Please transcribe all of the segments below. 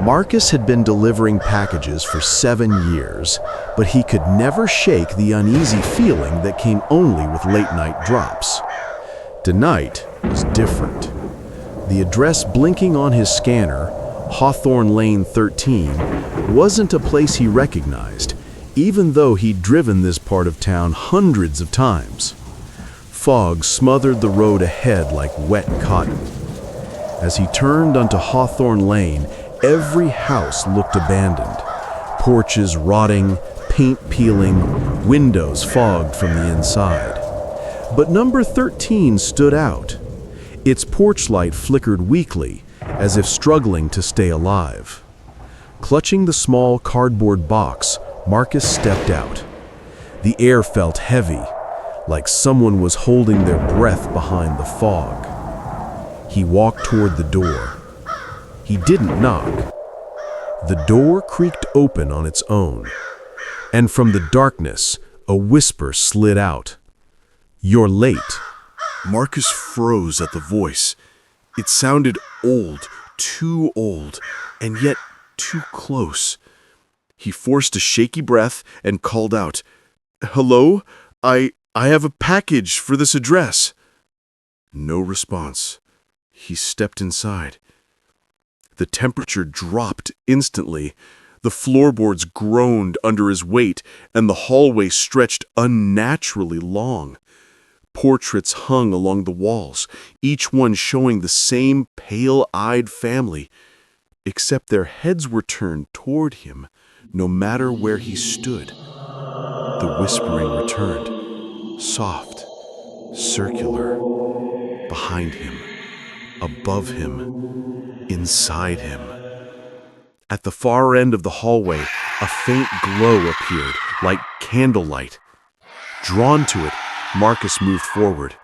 Marcus had been delivering packages for 7 years, but he could never shake the uneasy feeling that came only with late-night drops. Tonight was different. The address blinking on his scanner, Hawthorne Lane 13, wasn't a place he recognized, even though he'd driven this part of town hundreds of times. Fog smothered the road ahead like wet cotton. As he turned onto Hawthorne Lane, every house looked abandoned. Porches rotting, paint peeling, windows fogged from the inside. But number 13 stood out. Its porch light flickered weakly, as if struggling to stay alive. Clutching the small cardboard box, Marcus stepped out. The air felt heavy, like someone was holding their breath behind the fog. He walked toward the door. He didn't knock. The door creaked open on its own, and from the darkness, a whisper slid out. "You're late." Marcus froze at the voice. It sounded old, too old, and yet too close. He forced a shaky breath and called out, "Hello? I have a package for this address." No response. He stepped inside. The temperature dropped instantly. The floorboards groaned under his weight, and the hallway stretched unnaturally long. Portraits hung along the walls, each one showing the same pale-eyed family, except their heads were turned toward him, no matter where he stood. The whispering returned, soft, circular, behind him, above him, inside him. At the far end of the hallway, a faint glow appeared, like candlelight. Drawn to it, Marcus moved forward.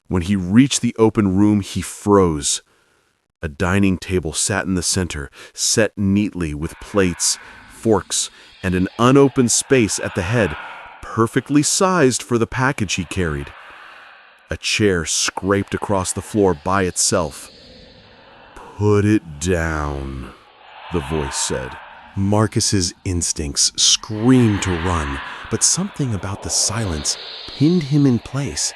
When he reached the open room, he froze. A dining table sat in the center, set neatly with plates, forks, and an unopened space at the head, perfectly sized for the package he carried. A chair scraped across the floor by itself. "Put it down," the voice said. Marcus's instincts screamed to run, but something about the silence pinned him in place.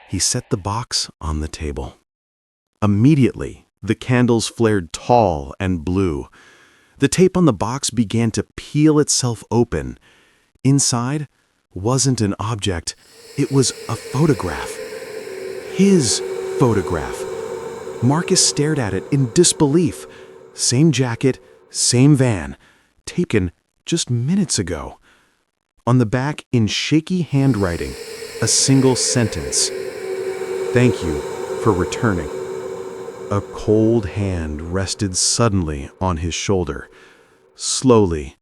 He set the box on the table. Immediately, the candles flared tall and blue. The tape on the box began to peel itself open. Inside wasn't an object, it was a photograph. His photograph. Marcus stared at it in disbelief. Same jacket, same van, taken just minutes ago. On the back, in shaky handwriting, a single sentence. "Thank you for returning." A cold hand rested suddenly on his shoulder. Slowly,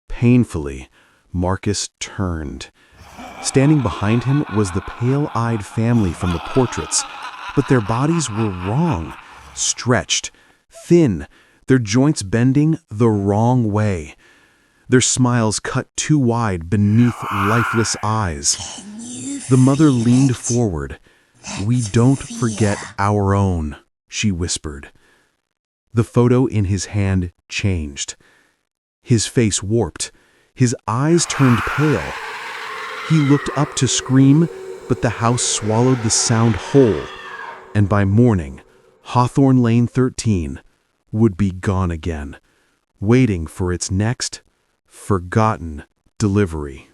painfully, Marcus turned. Standing behind him was the pale-eyed family from the portraits, but their bodies were wrong, stretched, thin, their joints bending the wrong way. Their smiles cut too wide beneath lifeless eyes. The mother leaned forward. "We don't forget our own," she whispered. The photo in his hand changed. His face warped. His eyes turned pale. He looked up to scream, but the house swallowed the sound whole, and by morning, Hawthorne Lane 13 would be gone again, waiting for its next forgotten delivery.